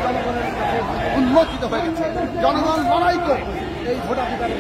জনগণের কাছে উন্মোচিত হয়ে গেছে। জনগণ লড়াই করে এই ভোটাধিকারের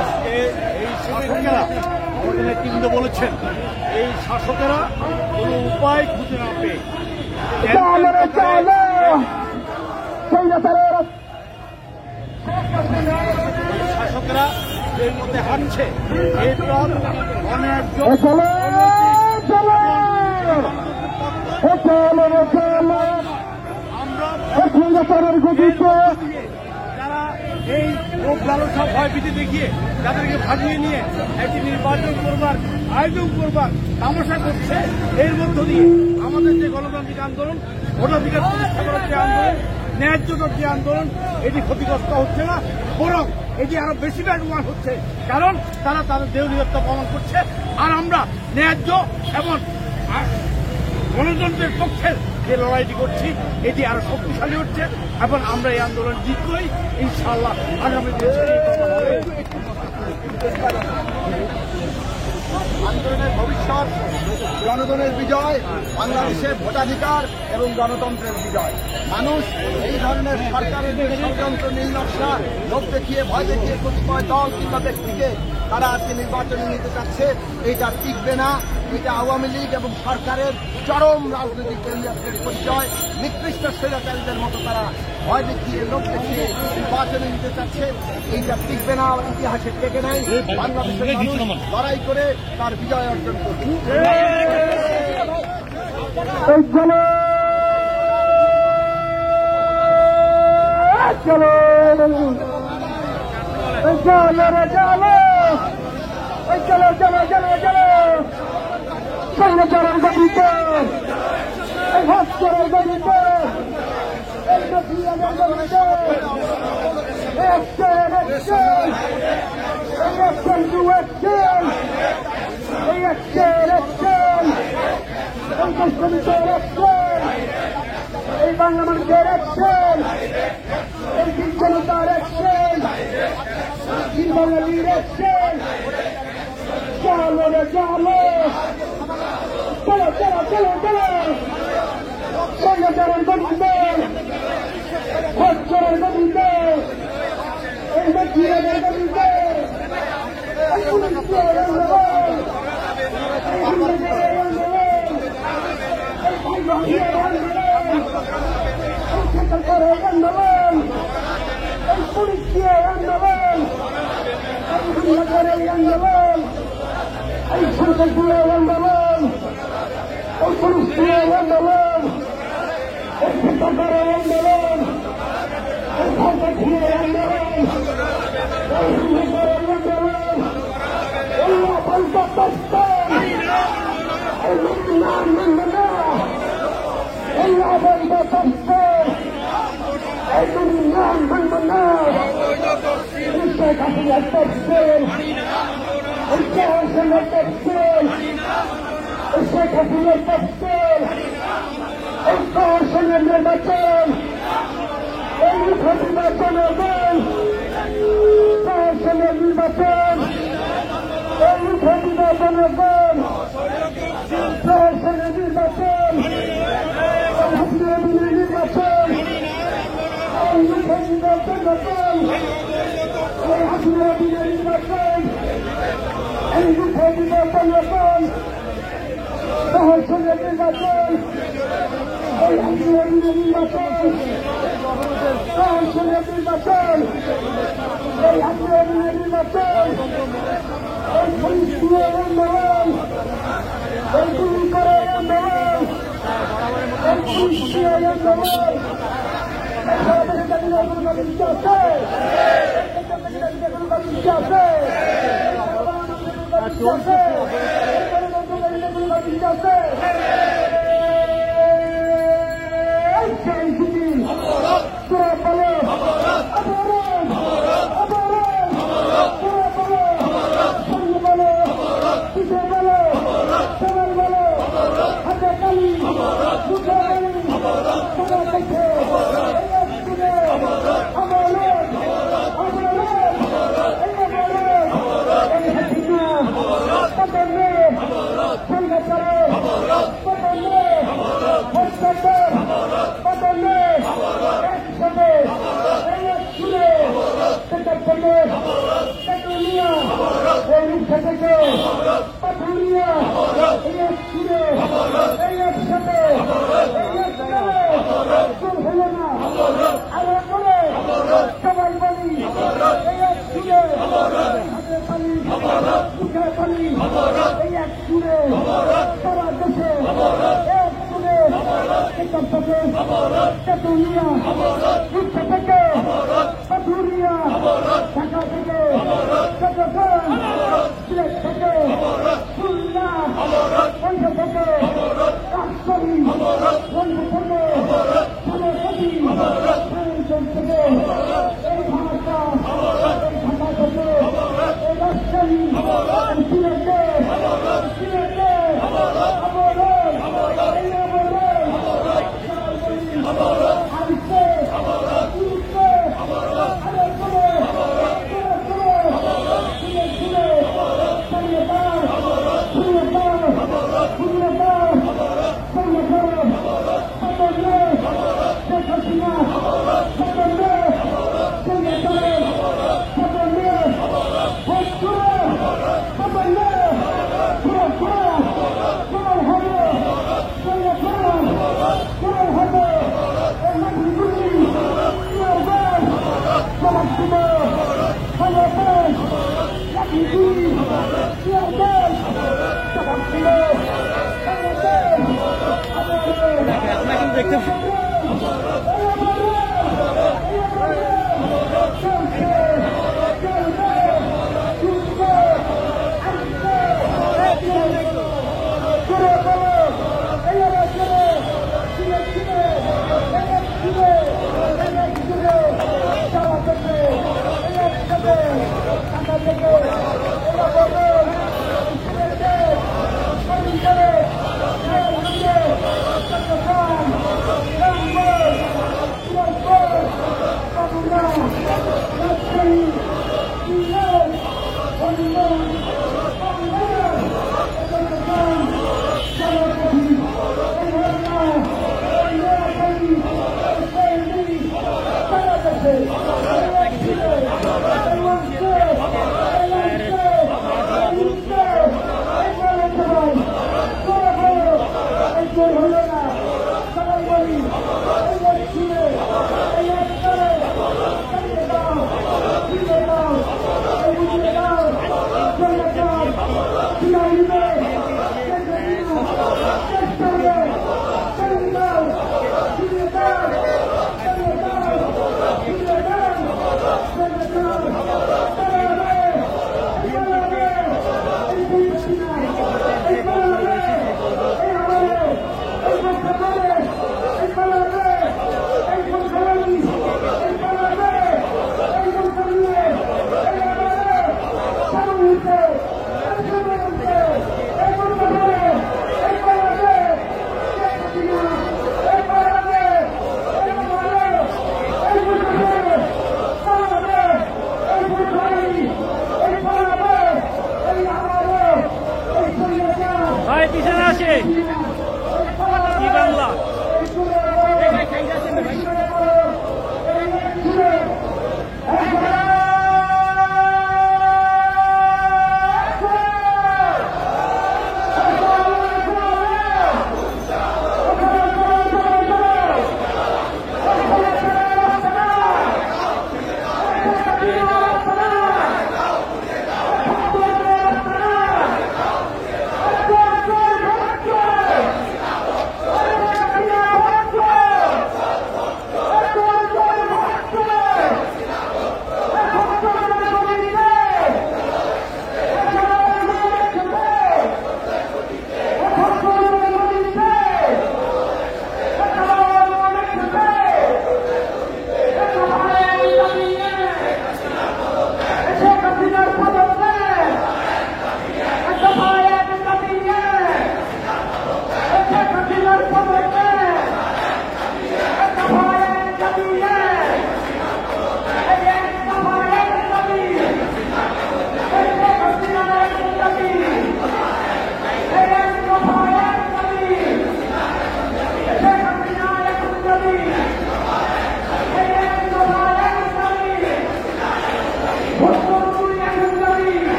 আজকে এই শাসকেরা আমাদের নেতৃবৃন্দ বলেছেন, এই শাসকেরা কোনো উপায় খুঁজে না পেয়ে শাসকেরা এর মধ্যে হাঁটছে। এরপর অন্যায্য যারা এই লোক লালসা ভয়ভীতি দেখিয়ে যাদেরকে ভাগিয়ে নিয়ে একটি নির্বাচন করবার আয়োজন করবার তামাশা করছে, এর মধ্য দিয়ে আমাদের যে গণতান্ত্রিক আন্দোলন, ভোটাধিকার প্রতিষ্ঠা করার যে আন্দোলন, ন্যায্যতার যে আন্দোলন, এটি ক্ষতিগ্রস্ত হচ্ছে না, বরং এটি আরো বেশি ব্যাগমান হচ্ছে। কারণ তারা তাদের দেউলিয়ত্ব প্রমাণ করছে, আর আমরা ন্যায্য এবং গণতন্ত্রের পক্ষের যে লড়াইটি করছি এটি আরো শক্তিশালী হচ্ছে এবং আমরা এই আন্দোলন জিতবই ইনশাআল্লাহ। আগামী আন্দোলনের ভবিষ্যৎ জনগণের বিজয়, বাংলাদেশের ভোটাধিকার এবং গণতন্ত্রের বিজয়। মানুষ এই ধরনের সরকারের যে ষড়যন্ত্র, নীল নকশা, লোক দেখিয়ে ভয় দেখিয়ে কতিপয় দল কিংবা ব্যক্তিকে তারা আজকে নির্বাচনে নিতে চাচ্ছে, এটা টিকবে না। এটা আওয়ামী লীগ এবং সরকারের চরম রাজনৈতিক ক্যারিয়ারের পরিচয়। নিকৃষ্ট স্বৈরাচারীদের মতো তারা ভয় দেখিয়ে, লোক দেখিয়ে নির্বাচনে নিতে চাচ্ছে, এইটা টিকবে না, ইতিহাসে টেকে নাই। বাংলাদেশের মানুষ লড়াই করে তার বিজয় অর্জন করবে। স্বৈরাচারের গতিতে, এই হত্যার গতিতে, এই নদীয়াদের গতিতে, অ্যাকশন, অ্যাকশন, এই অ্যাকশন টু অ্যাকশন, এই অ্যাকশন, অ্যাকশন, এই কষ্টমিতের অ্যাকশন, এই বাংলা মানুষের অ্যাকশন, এই বিজ্ঞানতার অ্যাকশন, এই বাঙালির অ্যাকশন। চলো রে চলো, চলো চলো চলো চলো, স্বৈরাচারের গতিতে, হত্যার গতিতে, এই ব্যক্তিদের গতিতে, এই পুলিশের আন্দোলন, এই হিন্দুদের আন্দোলন, এই ভাইভাইয়ের আন্দোলন, এই স্বেচ্ছাসেবকের আন্দোলন, এই পুলিশের আন্দোলন, এই হিন্দুদের আন্দোলন, এই স্বেচ্ছাসেবকের আন্দোলন, এই পুলিশের আন্দোলন, এই স্বেচ্ছাসেবকের আন্দোলন, এই ভাইভাইয়ের আন্দোলন, এই হিন্দুদের আন্দোলন, এই পাল্টাপাল্টান, এই নাম মাননা, এই পাল্টাপাল্টান, এই নাম মাননা, এই শেখ হাসিনার তফসিল, এই শেখ হাসিনার তফসিল, এই শেখ হাসিনার তফসিল, এই প্রহসনের নির্বাচন, এই নির্বাচনের দল, প্রহসনের নির্বাচন, এই নির্বাচনের দল, প্রহসনের নির্বাচন, এই হাসিনার নির্বাচন, এই নির্বাচনের দল, এই হাসিনার নির্বাচন, এই নির্বাচনের দল, প্রহসনের নির্বাচন, এই হাসিনার নির্বাচন, প্রহসনের নির্বাচন, এই হাসিনার নির্বাচন, এই পুলিশের আন্দোলন, এই গুলি করার আন্দোলন, এই পুলিশের আন্দোলন, এই সরকারের কাছে কোনো বিশ্বাস আছে, বিশ্বাস আছে, বলো এখান থেকে তেতুলিয়া উচ্চ থেকে পাথুরিয়া ঢাকা থেকে চট্টগ্রাম সিলেট থেকে খুলনা ওইখান থেকে রাজশাহী রংপুর থেকে সোনারগাঁও ময়মনসিংহ থেকে এই ঢাকা এই ঢাকা থেকে এই রাজশাহী সিলেটে সিলেটে দেখতে